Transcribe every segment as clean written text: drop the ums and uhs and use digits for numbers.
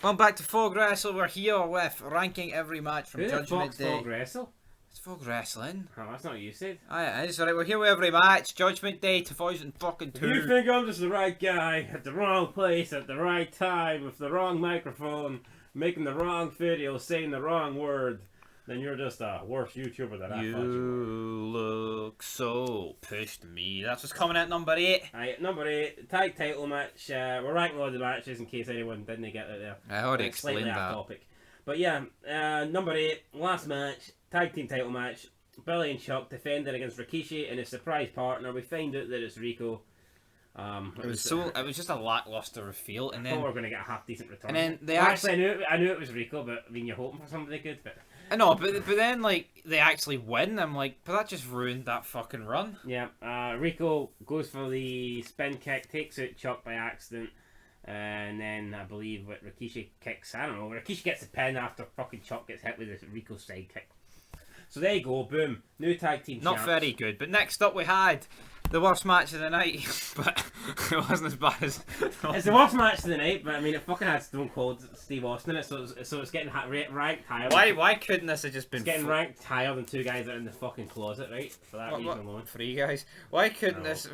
Welcome back to Fog Wrestle. We're here with ranking every match from Judgment Day. Fog Wrestle? It's Fog Wrestling. Oh, that's not what you said. Aye, it is. Alright, we're here with every match. Judgment Day 2002. If you think I'm just the right guy at the wrong place at the right time with the wrong microphone, making the wrong video, saying the wrong word, then you're just a worse YouTuber than I thought you were. Look so pushed to me. That's what's coming at number 8. Alright, number 8, tag title match. We're ranking all the matches in case anyone didn't get it there. I already explained slightly that. off topic. But yeah, number 8, last match, tag team title match. Billy and Chuck defending against Rikishi and his surprise partner. We find out that it's Rico. It was just a lackluster reveal, and then I thought we were going to get a half decent return. And then they I knew it was Rico, but I mean, you're hoping for somebody good. But I know, but then like they actually win. I'm like, but that just ruined that fucking run. Yeah, Rico goes for the spin kick, takes out Chuck by accident, and then I believe what Rikishi kicks. I don't know. Rikishi gets the pin after fucking Chuck gets hit with this Rico side kick. So there you go, boom, new tag team. Not champs. very good. But next up we had the worst match of the night, but it wasn't as bad as. It's the worst match of the night, but I mean, it fucking had Stone Cold Steve Austin in it, so it's getting ranked higher. Why couldn't this have just been? It's getting ranked higher than two guys that are in the fucking closet, right? For that reason alone. 3 guys. Why couldn't this?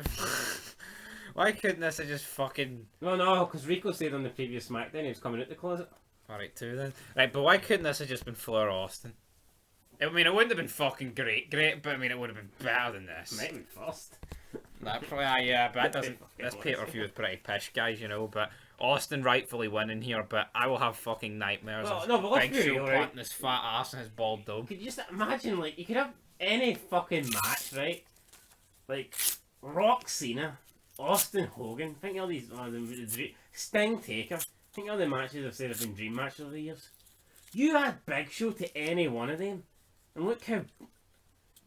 Why couldn't this have just fucking? No, because Rico said on the previous SmackDown he was coming out the closet. Alright, 2 then. Right, but why couldn't this have just been Flair Austin? I mean, it wouldn't have been fucking great, but I mean, it would have been better than this. Might have been first. That probably, yeah, but that doesn't. This pay-per-view is pretty pish, guys, you know. But Austin rightfully winning here, but I will have fucking nightmares of Big Show planting his fat ass and his bald dog. Could you just imagine, like, you could have any fucking match, right? Like, Rock Cena, Austin Hogan, think all these, Sting Taker, think all the matches I've said have been dream matches over the years. You add Big Show to any one of them, and look how.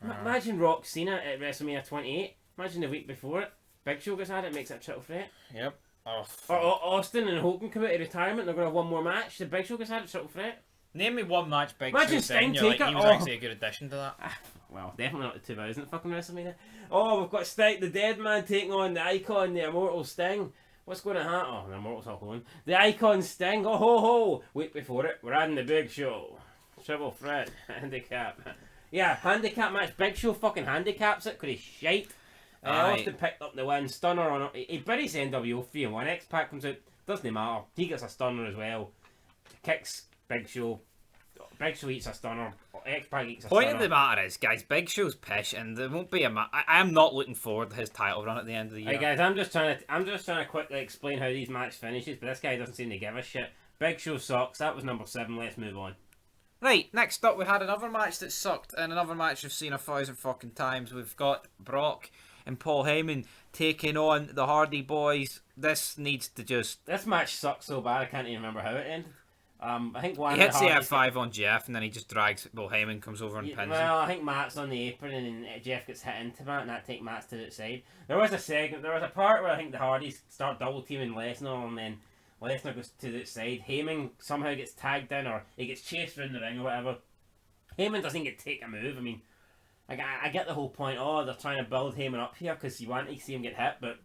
Imagine Rock Cena at WrestleMania 28. Imagine the week before it. Big Show gets at it, makes it a triple threat. Yep. Oh, or Austin and Hogan come out of retirement, and they're going to have one more match. The Big Show gets at it, triple threat. Name me one match Big Imagine Show Sting you're like, Taker. he was actually a good addition to that. Well, definitely not the 2000 fucking WrestleMania. Oh, we've got Sting, the dead man taking on the Icon, the Immortal Sting. What's going to happen? Oh, the Immortal's all going. The Icon Sting. Oh ho ho! Week before it, we're adding the Big Show. Triple threat. Handicap. Yeah, handicap match. Big Show fucking handicaps it because he's shite. Austin picked up the win. Stunner on it. He buries NWO 3-1. X-Pac comes out. Doesn't matter. He gets a stunner as well. Kicks Big Show. Big Show eats a stunner. X-Pac eats a stunner. Point of the matter is, guys, Big Show's pish, and there won't be a match. I am not looking forward to his title run at the end of the year. Hey guys, I'm just trying to quickly explain how these match finishes, but this guy doesn't seem to give a shit. Big Show sucks. That was number 7. Let's move on. Right, next up we had another match that sucked, and another match we've seen 1,000 fucking times. We've got Brock and Paul Heyman taking on the Hardy Boys. This needs to just... This match sucks so bad I can't even remember how it ended. I think one he hits the F5 on Jeff, and then he just drags... Well, Heyman comes over and pins him. Well, I think Matt's on the apron, and then Jeff gets hit into Matt, and that takes Matt to the side. There was a part where I think the Hardys start double teaming Lesnar, and then Lesnar goes to the side. Heyman somehow gets tagged in, or he gets chased around the ring or whatever. Heyman doesn't get to take a move. I mean, I get the whole point. Oh, they're trying to build Heyman up here because you want to see him get hit, but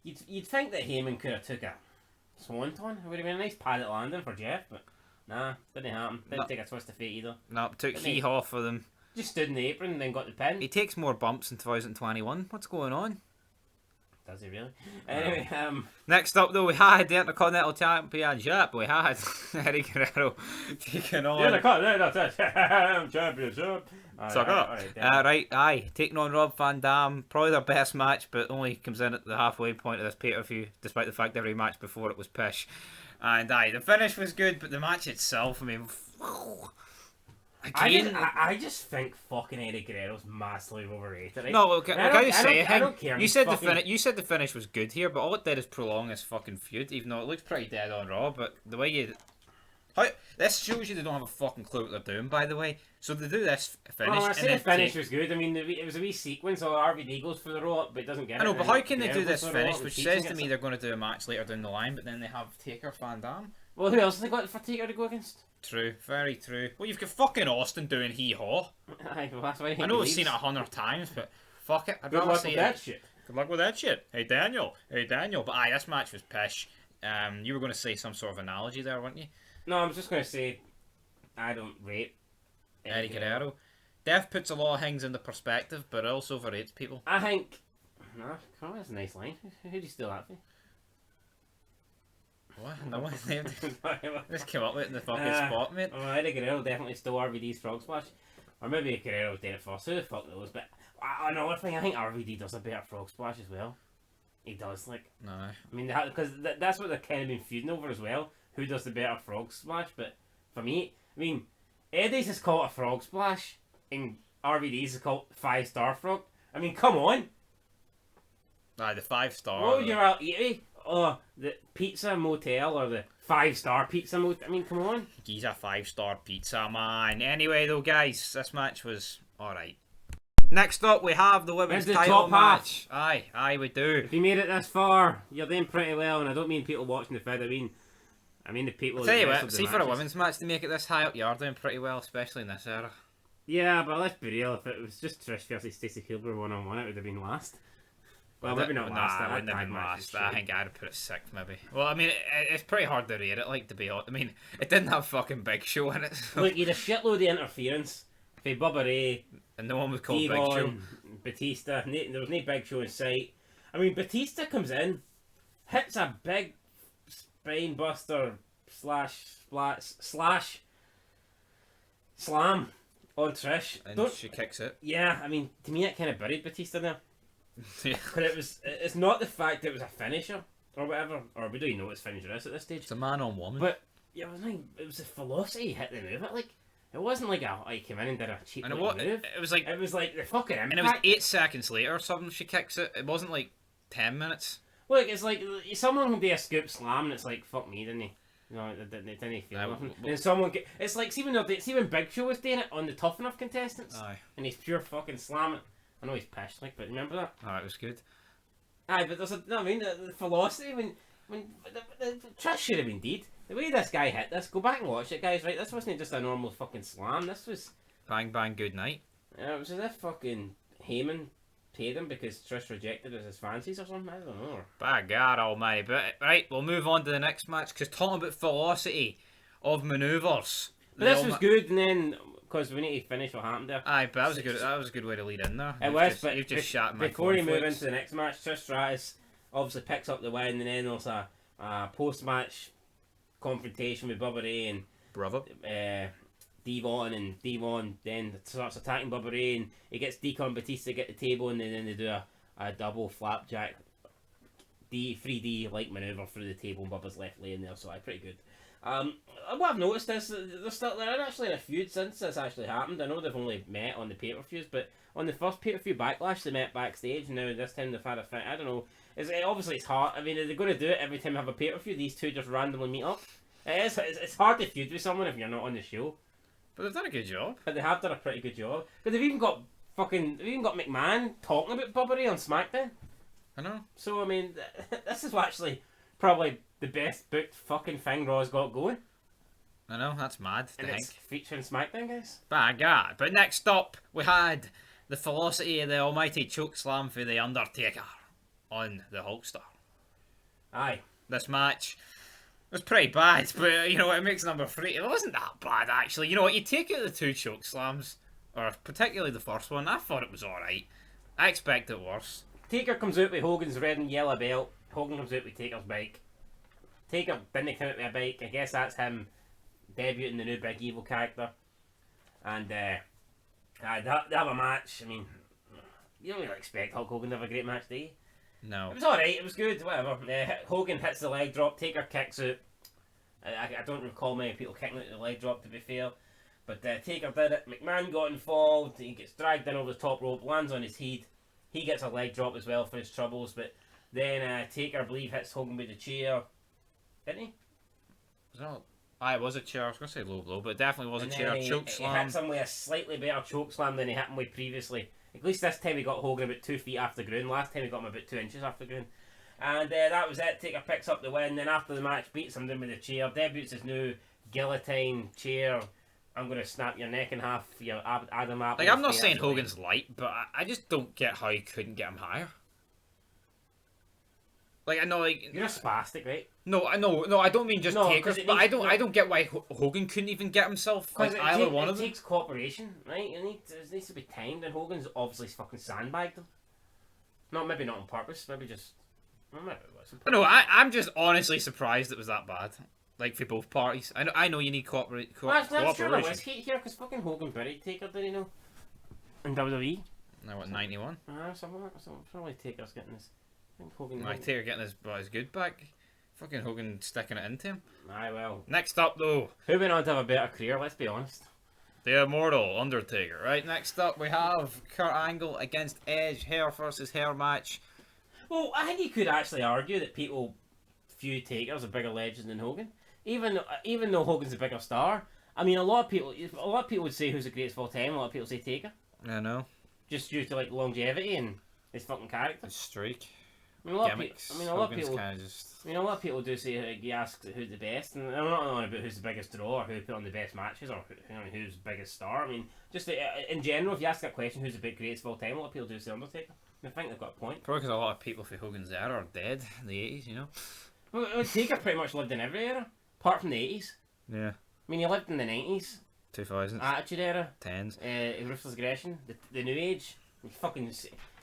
you'd think that Heyman could have took a swanton. It would have been a nice padded landing for Jeff, but nah, didn't happen. Didn't take a twist of fate either. No, took hee-haw for them. Just stood in the apron and then got the pin. He takes more bumps in 2021. What's going on? Does he really? Anyway, next up though, we had the Intercontinental Championship. We had Eddie Guerrero taking on... The Intercontinental Championship. Suck up. Taking on Rob Van Dam. Probably their best match, but only comes in at the halfway point of this pay-per-view, despite the fact every match before it was pish. And the finish was good, but the match itself, I mean... Again, I just think fucking Eddie Guerrero's massively overrated. Right? No, I don't care. You said the finish was good here, but all it did is prolong this fucking feud, even though it looks pretty dead on Raw. But the way you... this shows you they don't have a fucking clue what they're doing, by the way. So they do this finish. Well, I say the finish was good. I mean, it was a wee sequence, so RVD goes for the roll up, but it doesn't get it. I know, but how can they do this finish, which says to me they're going to do a match later down the line, but then they have Taker Van Dam? Well, who else have they got for Taker to go against? True, very true. Well, you've got fucking Austin doing hee-haw. Well, that's why I know we've seen it 100 times, but fuck it. Good luck with that shit. Good luck with that shit. Hey Daniel. But this match was pish. You were going to say some sort of analogy there, weren't you? No, I was just going to say, I don't rate Eddie Guerrero. Death puts a lot of things into perspective, but also overrates people. I think... No, that's a nice line. Who'd you steal that from? What? No one's named it. Just came up with it in the fucking spot, mate. Oh, Eddie Guerrero definitely stole RVD's Frog Splash. Or maybe Guerrero did it first. Who the fuck knows? But another thing, I think RVD does a better Frog Splash as well. He does, like... No. I mean, because that's what they're kind of been feuding over as well. Who does the better Frog Splash? But for me, I mean, Eddie's is called a Frog Splash, and RVD's is called 5-star Frog. I mean, come on! Aye, the 5-star. What would you rather eat? Oh, the Pizza Motel or the 5-star Pizza Motel? I mean, come on. He's a 5-star pizza, man. Anyway, though, guys, this match was alright. Next up, we have the women's title match. Aye, we do. If you made it this far, you're doing pretty well, and I don't mean people watching the vid. I mean the people. I'll tell you what, see, for a women's match to make it this high up, you are doing pretty well, especially in this era. Yeah, but let's be real. If it was just Trish versus Stacey Keebler 1-on-1, it would have been last. Well, maybe not last. Nah, it wouldn't have been last. I think I'd have put it 6th, maybe. Well, I mean, it's pretty hard to rate it, like, to be honest. I mean, it didn't have fucking Big Show in it. So. Look, you had a shitload of interference. For Bubba Ray. And no one was called Devon, Big Show. Batista. There was no Big Show in sight. I mean, Batista comes in, hits a big spine buster slash slam on Trish. And she kicks it. Yeah, I mean, to me it kind of buried Batista there. Yeah. But it's not the fact that it was a finisher or whatever, or we don't even know what his finisher is at this stage. It's a man on woman. But yeah, it was the velocity hit the move. It wasn't like he came in and did a cheap move. It was like the fucking impact. And it was 8 seconds later or something. She kicks it. It wasn't like 10 minutes. Look, it's like someone can do a scoop slam and it's like fuck me, didn't he? You know, it didn't feel nothing. And someone it's like see when Big Show was doing it on the Tough Enough contestants. Aye. And he's pure fucking slamming. I know he's pissed, like, but remember that? Oh, it was good. Aye, but the velocity when the Trish should have been dead. The way this guy hit this, go back and watch it, guys. Right, this wasn't just a normal fucking slam. This was bang bang good night. It was as if fucking Heyman paid him because Trish rejected his fancies or something. I don't know. By God Almighty! But right, we'll move on to the next match because talking about velocity of manoeuvres. But this was good, and then because we need to finish what happened there. Aye, but that was a good way to lead in there. You've just shot my before we move into the next match, Trish Stratus obviously picks up the win, and then there's a post-match confrontation with Bubba Ray and Devon, and Devon then starts attacking Bubba Ray, and he gets Deacon Batista to get the table, and then they do a double flapjack 3D like manoeuvre through the table, and Bubba's left laying there, so pretty good. What I've noticed is they're actually in a feud since this actually happened. I know they've only met on the pay-per-views, but on the first pay-per-view Backlash they met backstage, and now this time they've had a fight. I don't know. Obviously it's hard. I mean, are they going to do it every time they have a pay-per-view? These two just randomly meet up. It's hard to feud with someone if you're not on the show. But they've done a good job. But they have done a pretty good job. Because they've even got McMahon talking about Bubba Ray on SmackDown. I know. So I mean, this is actually probably the best booked fucking thing Raw's got going. I know, that's mad to think. It's featuring SmackDown, guys. By God. But next up, we had the velocity of the almighty choke slam for The Undertaker on the Hulkster. Aye. This match was pretty bad, but you know what, it makes number 3. It wasn't that bad, actually. You know what, you take out the 2 choke slams, or particularly the first one, I thought it was alright. I expected worse. Taker comes out with Hogan's red and yellow belt. Hogan comes out with Taker's bike. Taker didn't come out with a bike. I guess that's him debuting the new Big Evil character. And they have a match. I mean, you don't really expect Hulk Hogan to have a great match, do you? No. It was alright, it was good, whatever. Hogan hits the leg drop, Taker kicks out. I don't recall many people kicking out the leg drop, to be fair. But Taker did it. McMahon got involved. He gets dragged in over the top rope, lands on his head. He gets a leg drop as well for his troubles. But then Taker, I believe, hits Hogan with the chair. Didn't he? It was a chair. I was going to say low blow, but it definitely was a chair. Choke slam. He hits him with a slightly better choke slam than he hit him with previously. At least this time he got Hogan about 2 feet off the ground. Last time he got him about 2 inches off the ground. And that was it. Taker picks up the win. Then after the match, beats him down with the chair. Debuts his new guillotine chair. I'm going to snap your neck in half. Adam Apple. Like, I'm not saying Hogan's light, but I just don't get how he couldn't get him higher. Like I know, like you're a spastic, right? No, I know, no, I don't mean just takers, but I don't get why Hogan couldn't even get himself like either one of them. It takes cooperation, right? It needs to be timed, and Hogan's obviously fucking sandbagged him. Maybe not on purpose, maybe just. Well, maybe it was. No, I'm just honestly surprised it was that bad. Like for both parties, I know you need cooperation. I'm sure there was heat here because fucking Hogan buried Taker, did he know? In WWE. No, what 91? Something probably Taker's getting his. I think Hogan. Taker getting his good back. Fucking Hogan sticking it into him. Aye, well. Next up though, who went on to have a better career? Let's be honest. The Immortal Undertaker. Right. Next up we have Kurt Angle against Edge. Hair versus hair match. Well, I think you could actually argue that people view Taker as a bigger legend than Hogan. Even though Hogan's a bigger star, I mean, a lot of people would say who's the greatest of all time. A lot of people say Taker. I know. Just due to like longevity and his fucking character. His streak. I mean, a lot of people do say like, you ask who's the best, and I'm not on about who's the biggest draw or who put on the best matches or who's the biggest star. I mean, just in general, if you ask that question, who's the greatest of all time, a lot of people do say Undertaker. I think they've got a point. Probably because a lot of people for Hogan's era are dead in the 80s, you know. Well, Taker pretty much lived in every era. Apart from the 80s. Yeah. I mean, he lived in the 90s. 2000s. Attitude Era. 10s. Ruthless Aggression. The New Age.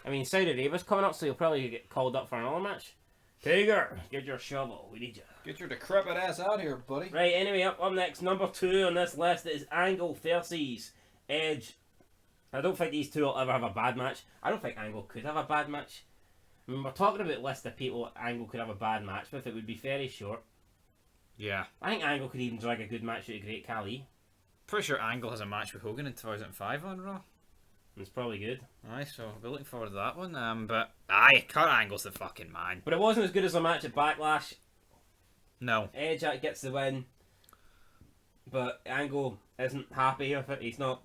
I mean, Saudi Arabia's coming up, so you'll probably get called up for another match. Taker, get your shovel. We need you. Get your decrepit ass out here, buddy. Right, anyway, up next, number 2 on this list is Angle versus Edge. I don't think these two will ever have a bad match. I don't think Angle could have a bad match. I mean, we're talking about a list of people Angle could have a bad match with. It would be very short. Yeah. I think Angle could even drag a good match out of Great Khali. Pretty sure Angle has a match with Hogan in 2005 on Raw. It's probably good. Aye, so I'll be looking forward to that one. But aye, Kurt Angle's the fucking man. But it wasn't as good as a match at Backlash. No. Edge gets the win. But Angle isn't happy with it. He's not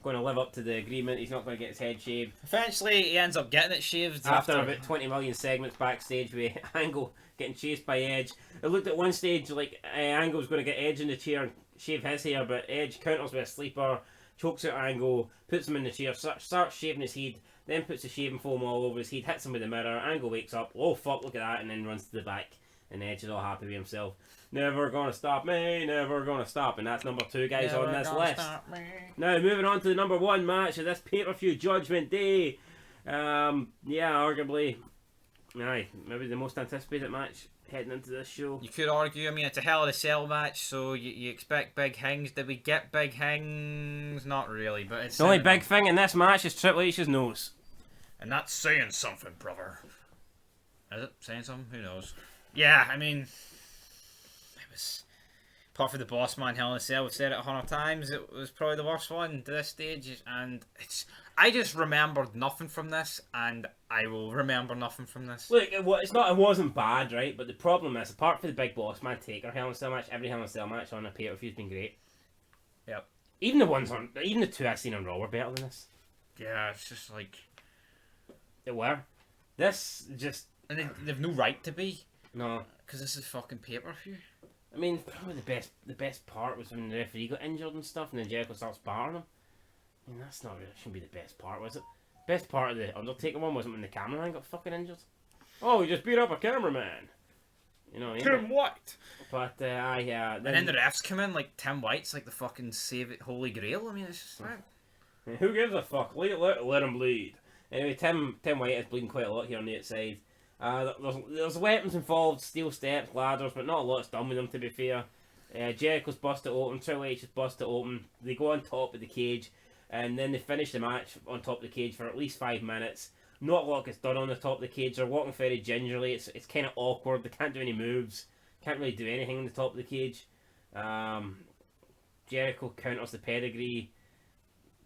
going to live up to the agreement. He's not going to get his head shaved. Eventually, he ends up getting it shaved after about 20 million segments backstage with Angle getting chased by Edge. It looked at one stage like Angle was going to get Edge in the chair and shave his hair, but Edge counters with a sleeper, chokes out Angle, puts him in the chair, starts shaving his head, then puts the shaving foam all over his head, hits him with the mirror. Angle wakes up, oh fuck, look at that, and then runs to the back. And Edge is all happy with himself. Never gonna stop me, never gonna stop. And that's number 2, guys, never on this list. Now, moving on to the number 1 match of this pay-per-view, Judgment Day. Yeah, arguably, maybe the most anticipated match heading into this show. You could argue, I mean, it's a Hell in a Cell match, so you expect big things. Did we get big things? Not really, but it's... The only big thing in this match is Triple H's nose. And that's saying something, brother. Is it saying something? Who knows? Yeah, I mean... It was... Apart from the Boss Man Hell in a Cell, we've said it 100 times, it was probably the worst one to this stage, and it's... I just remembered nothing from this, and I will remember nothing from this. Look, it wasn't bad, right? But the problem is, apart from the Big Boss Man Taker Hell in a Cell match, every Hell in a Cell match on a pay-per-view has been great. Yep. Even the 2 I've seen on Raw were better than this. Yeah, it's just like... They were. This just... And they've no right to be. No. Because this is fucking pay-per-view. I mean, probably the best part was when the referee got injured and stuff, and then Jericho starts barring him. I mean, that's not really, shouldn't be the best part, was it? Best part of the Undertaker one wasn't when the cameraman got fucking injured. Oh, he just beat up a cameraman. You know what I mean? Tim White! But, and then the refs come in, like Tim White's like the fucking save it holy grail. I mean, it's just like... Who gives a fuck? Let him bleed. Anyway, Tim White is bleeding quite a lot here on the outside. There's weapons involved, steel steps, ladders, but not a lot's done with them, to be fair. Jericho's busted open, Triple H is busted open. They go on top of the cage, and then they finish the match on top of the cage for at least 5 minutes. Not a lot gets done on the top of the cage. They're walking very gingerly. It's kind of awkward. They can't do any moves. Can't really do anything on the top of the cage. Jericho counters the pedigree,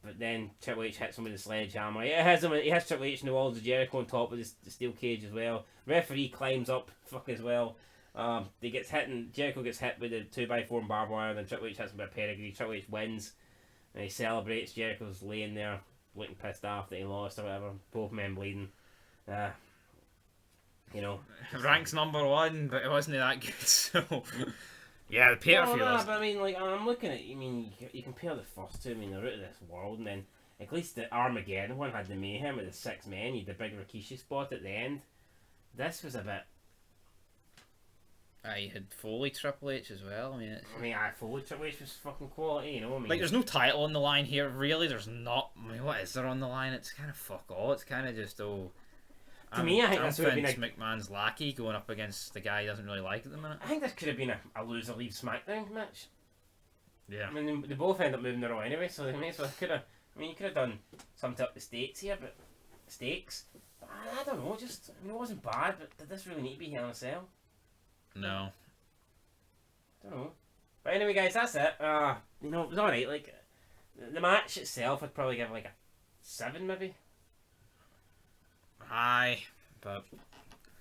but then Triple H hits him with the sledgehammer. He has Triple H in the walls of Jericho on top of the steel cage as well. Referee climbs up, as well. Jericho gets hit with the 2x4 and barbed wire, and then Triple H hits him with a pedigree. Triple H wins, and he celebrates. Jericho's laying there, looking pissed off that he lost or whatever. Both men bleeding. Ranks number 1, but it wasn't that good, so... Yeah, the pay-per-view. But I mean, like, I'm looking at. I mean, you compare the first 2. I mean, they're out of this world, and then at least the Armageddon one had the mayhem with the 6 men. You had the big Rikishi spot at the end. This was a bit. I had Foley Triple H as well. I mean, Foley Triple H was fucking quality, you know. I mean, like, there's no title on the line here, really. There's not. I mean, what is there on the line? It's kind of fuck all. It's kind of just To me, I think I'm this would have been Vince McMahon's lackey going up against the guy he doesn't really like at the minute. I think this could have been a loser leave SmackDown match. Yeah. I mean, they both end up moving the Raw anyway, so they may as well could have. I mean, you could have done something up the stakes here, but I don't know. Just I mean, it wasn't bad, but did this really need to be Hell in a Cell? No. Don't know. But anyway, guys, that's it. You know, it was alright. Like, the match itself, I'd probably give like a 7, maybe. Aye, but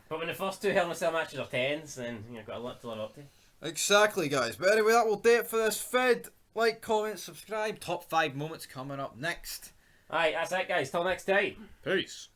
when the first 2 Hell in a Cell matches are 10s, then you've got a lot to live up to. Exactly, guys. But anyway, that will do it for this vid. Like, comment, subscribe. top 5 moments coming up next. Alright, that's it, guys. Till next time. Peace.